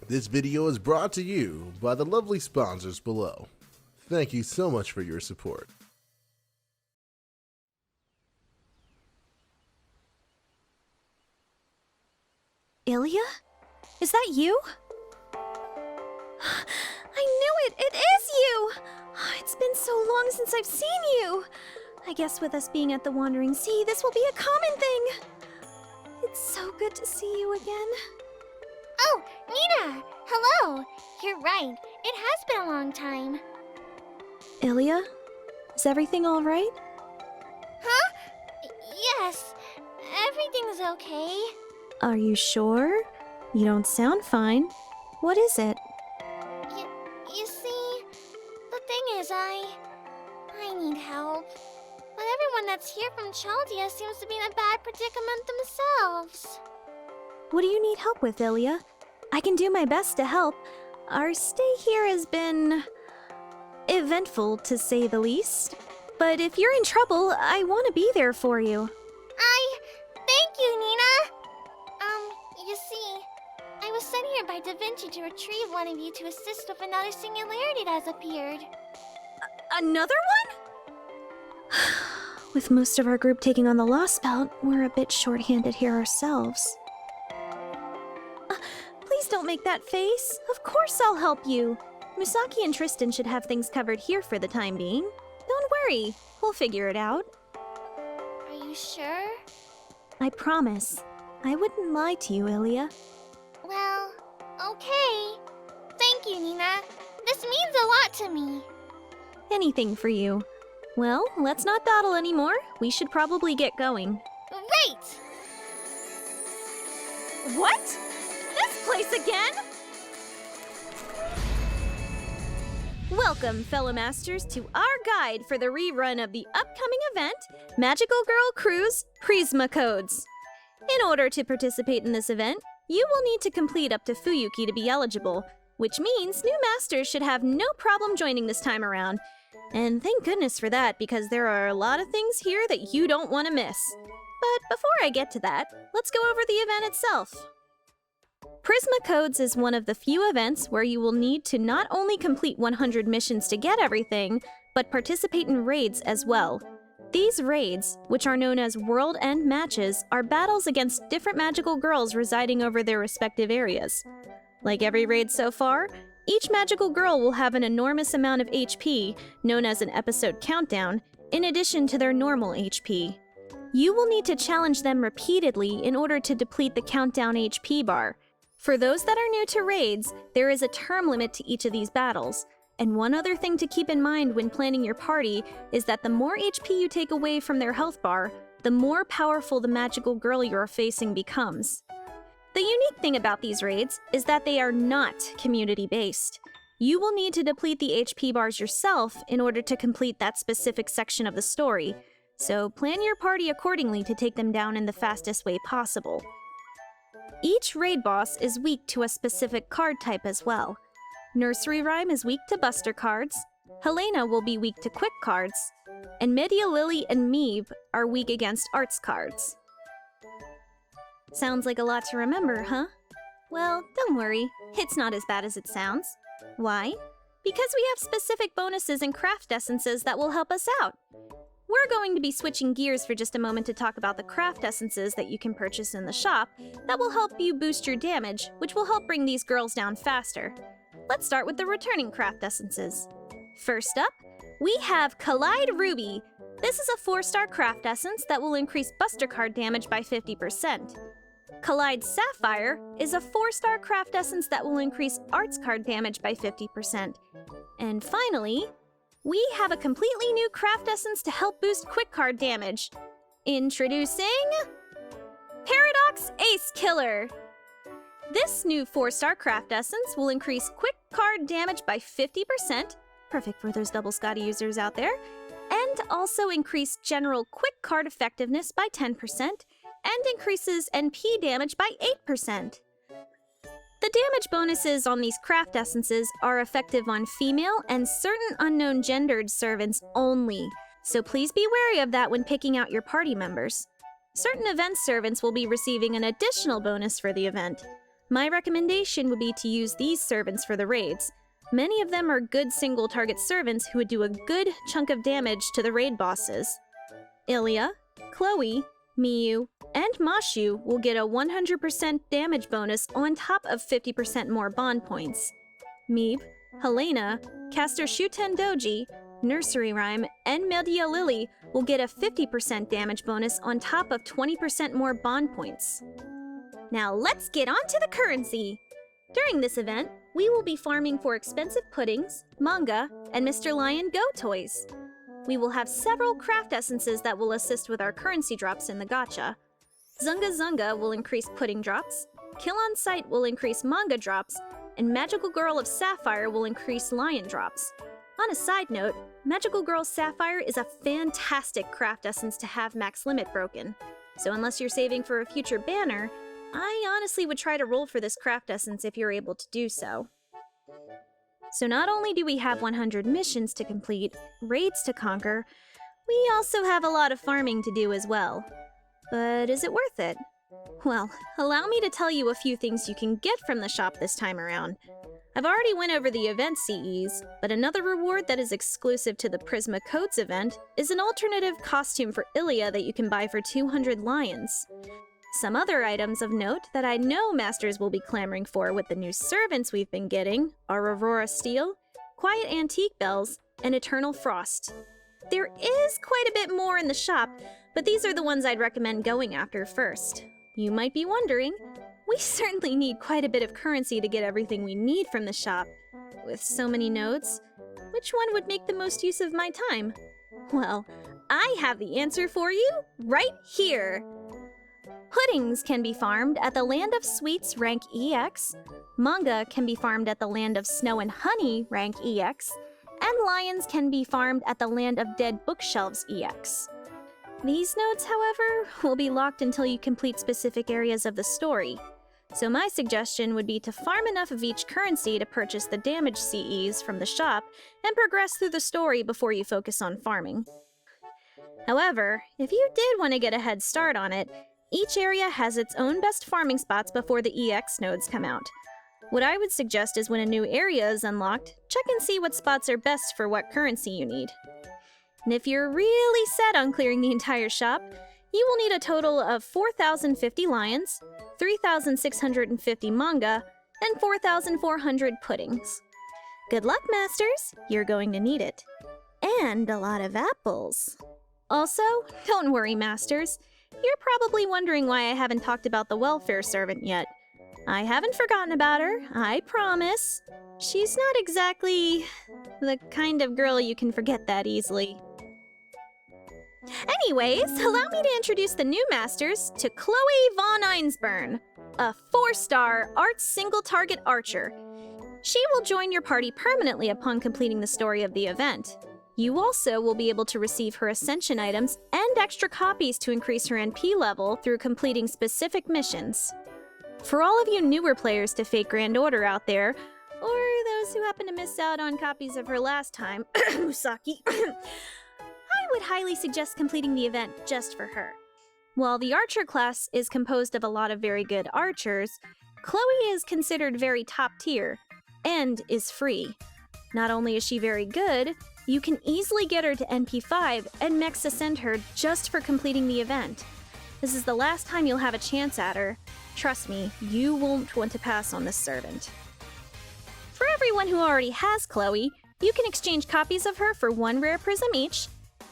This video is brought to you by the lovely sponsors below. Thank you so much for your support. Illya? Is that you? I knew it! It is you! It's been so long since I've seen you! I guess with us being at the Wandering Sea, this will be a common thing! It's so good to see you again. Oh, Nina! Hello! You're right. It has been a long time. Illya? Is everything alright? Huh? Yes. Everything's okay. Are you sure? You don't sound fine. What is it? You see, the thing is, I need help. But everyone that's here from Chaldea seems to be in a bad predicament themselves. What do you need help with, Illya? I can do my best to help. Our stay here has been eventful, to say the least. But if you're in trouble, I want to be there for you. Thank you, Nina! You see, I was sent here by Da Vinci to retrieve one of you to assist with another singularity that has appeared. Another one? With most of our group taking on the Lostbelt, we're a bit short-handed here ourselves. Please don't make that face. Of course I'll help you. Misaki and Tristan should have things covered here for the time being. Don't worry, we'll figure it out. Are you sure? I promise. I wouldn't lie to you, Illya. Well, okay. Thank you, Nina. This means a lot to me. Anything for you. Well, let's not battle anymore. We should probably get going. Right! What? This place again? Welcome, fellow masters, to our guide for the rerun of the upcoming event, Magical Girl Cruise Prisma Codes. In order to participate in this event, you will need to complete up to Fuyuki to be eligible, which means new masters should have no problem joining this time around. And thank goodness for that, because there are a lot of things here that you don't want to miss. But before I get to that, let's go over the event itself. Prisma Codes is one of the few events where you will need to not only complete 100 missions to get everything, but participate in raids as well. These raids, which are known as World End Matches, are battles against different magical girls residing over their respective areas. Like every raid so far, each magical girl will have an enormous amount of HP, known as an episode countdown, in addition to their normal HP. You will need to challenge them repeatedly in order to deplete the countdown HP bar. For those that are new to raids, there is a term limit to each of these battles. And one other thing to keep in mind when planning your party is that the more HP you take away from their health bar, the more powerful the magical girl you're facing becomes. The unique thing about these raids is that they are not community-based. You will need to deplete the HP bars yourself in order to complete that specific section of the story, so plan your party accordingly to take them down in the fastest way possible. Each raid boss is weak to a specific card type as well. Nursery Rhyme is weak to Buster cards, Helena will be weak to Quick cards, and Media Lily and Meave are weak against Arts cards. Sounds like a lot to remember, huh? Well, don't worry, it's not as bad as it sounds. Why? Because we have specific bonuses and craft essences that will help us out. We're going to be switching gears for just a moment to talk about the craft essences that you can purchase in the shop that will help you boost your damage, which will help bring these girls down faster. Let's start with the returning craft essences. First up, we have Collide Ruby. This is a 4-star craft essence that will increase Buster card damage by 50%. Collide Sapphire is a 4-star craft essence that will increase Arts card damage by 50%. And finally, we have a completely new craft essence to help boost Quick card damage. Introducing Paradox Ace Killer. This new 4-star craft essence will increase Quick card damage by 50%, perfect for those double Scotty users out there, and also increase general Quick card effectiveness by 10%, and increases NP damage by 8%. The damage bonuses on these craft essences are effective on female and certain unknown gendered servants only, so please be wary of that when picking out your party members. Certain event servants will be receiving an additional bonus for the event. My recommendation would be to use these servants for the raids. Many of them are good single-target servants who would do a good chunk of damage to the raid bosses. Illya, Chloe, Miyu, and Mashu will get a 100% damage bonus on top of 50% more bond points. Meeb, Helena, Caster Shuten Doji, Nursery Rhyme, and Media Lily will get a 50% damage bonus on top of 20% more bond points. Now let's get on to the currency! During this event, we will be farming for expensive puddings, manga, and Mr. Lion Go toys. We will have several craft essences that will assist with our currency drops in the gacha. Zunga Zunga will increase pudding drops, Kill on Sight will increase manga drops, and Magical Girl of Sapphire will increase lion drops. On a side note, Magical Girl Sapphire is a fantastic craft essence to have max limit broken. So unless you're saving for a future banner, I honestly would try to roll for this craft essence if you're able to do so. So not only do we have 100 missions to complete, raids to conquer, we also have a lot of farming to do as well. But is it worth it? Well, allow me to tell you a few things you can get from the shop this time around. I've already went over the event CEs, but another reward that is exclusive to the Prisma Codes event is an alternative costume for Illya that you can buy for 200 lions. Some other items of note that I know Masters will be clamoring for with the new servants we've been getting are Aurora Steel, Quiet Antique Bells, and Eternal Frost. There is quite a bit more in the shop, but these are the ones I'd recommend going after first. You might be wondering, we certainly need quite a bit of currency to get everything we need from the shop. With so many nodes, which one would make the most use of my time? Well, I have the answer for you right here! Puddings can be farmed at the Land of Sweets rank EX, manga can be farmed at the Land of Snow and Honey rank EX, and lions can be farmed at the Land of Dead Bookshelves EX. These nodes, however, will be locked until you complete specific areas of the story. So my suggestion would be to farm enough of each currency to purchase the damage CEs from the shop and progress through the story before you focus on farming. However, if you did want to get a head start on it, each area has its own best farming spots before the EX nodes come out. What I would suggest is when a new area is unlocked, check and see what spots are best for what currency you need. And if you're really set on clearing the entire shop, you will need a total of 4,050 lions, 3,650 manga, and 4,400 puddings. Good luck, Masters! You're going to need it. And a lot of apples. Also, don't worry, Masters. You're probably wondering why I haven't talked about the welfare servant yet. I haven't forgotten about her, I promise. She's not exactly the kind of girl you can forget that easily. Anyways, allow me to introduce the new Masters to Chloe von Einzbern, a 4-star arts single-target archer. She will join your party permanently upon completing the story of the event. You also will be able to receive her Ascension items and extra copies to increase her NP level through completing specific missions. For all of you newer players to Fate Grand Order out there, or those who happen to miss out on copies of her last time, Musaki, I would highly suggest completing the event just for her. While the archer class is composed of a lot of very good archers, Chloe is considered very top tier, and is free. Not only is she very good, you can easily get her to NP5 and max ascend her just for completing the event. This is the last time you'll have a chance at her. Trust me, you won't want to pass on this servant. For everyone who already has Chloe, you can exchange copies of her for 1 rare prism each,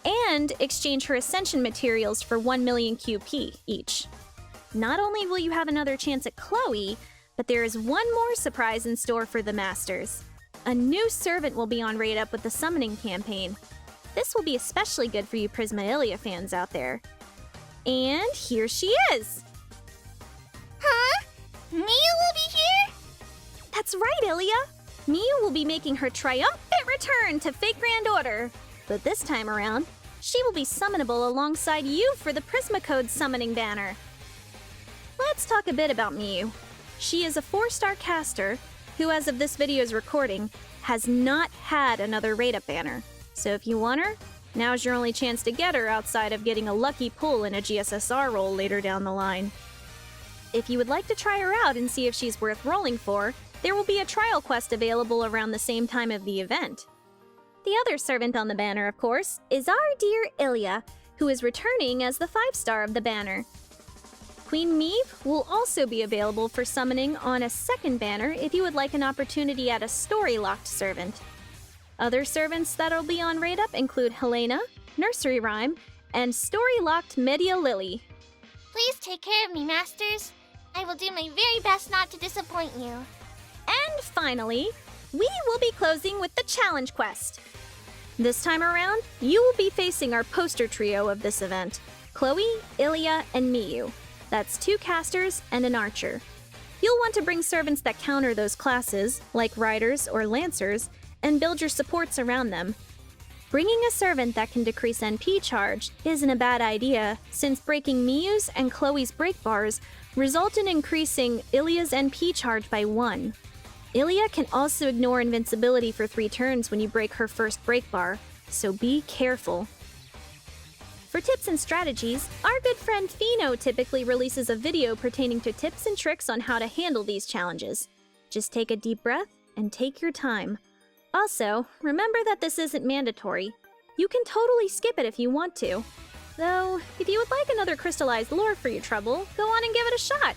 and exchange her Ascension materials for 1 million QP each. Not only will you have another chance at Chloe, but there is one more surprise in store for the Masters. A new servant will be on Raid Up with the Summoning campaign. This will be especially good for you Prisma Illya fans out there. And here she is! Huh? Miyu will be here? That's right, Illya! Miyu will be making her triumphant return to Fate Grand Order. But this time around, she will be summonable alongside you for the Prisma Code summoning banner. Let's talk a bit about Miyu. She is a 4-star caster who, as of this video's recording, has not had another Raid-Up banner. So if you want her, now's your only chance to get her outside of getting a lucky pull in a GSSR role later down the line. if you would like to try her out and see if she's worth rolling for, there will be a trial quest available around the same time of the event. The other servant on the banner, of course, is our dear Illya, who is returning as the 5-star of the banner. Queen Miyu will also be available for summoning on a second banner if you would like an opportunity at a story-locked servant. Other servants that'll be on Raid Up include Helena, Nursery Rhyme, and story-locked Media Lily. Please take care of me, Masters. I will do my very best not to disappoint you. And finally, we will be closing with the challenge quest. This time around, you will be facing our poster trio of this event, Chloe, Illya, and Miyu. That's 2 casters and an archer. You'll want to bring servants that counter those classes, like riders or lancers, and build your supports around them. Bringing a servant that can decrease NP charge isn't a bad idea, since breaking Miyu's and Chloe's break bars result in increasing Illya's NP charge by 1. Illya can also ignore invincibility for 3 turns when you break her first break bar, so be careful. For tips and strategies, our good friend Fino typically releases a video pertaining to tips and tricks on how to handle these challenges. Just take a deep breath and take your time. Also, remember that this isn't mandatory. You can totally skip it if you want to. Though, if you would like another crystallized lore for your trouble, go on and give it a shot.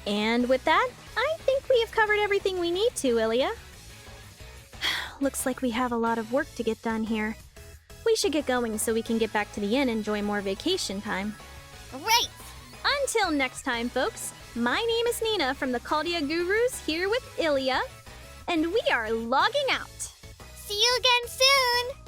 And with that, I think we have covered everything we need to, Illya. Looks like we have a lot of work to get done here. We should get going so we can get back to the inn and enjoy more vacation time. Right! Until next time, folks, my name is Nina from the Chaldea Gurus here with Illya, and we are logging out. See you again soon!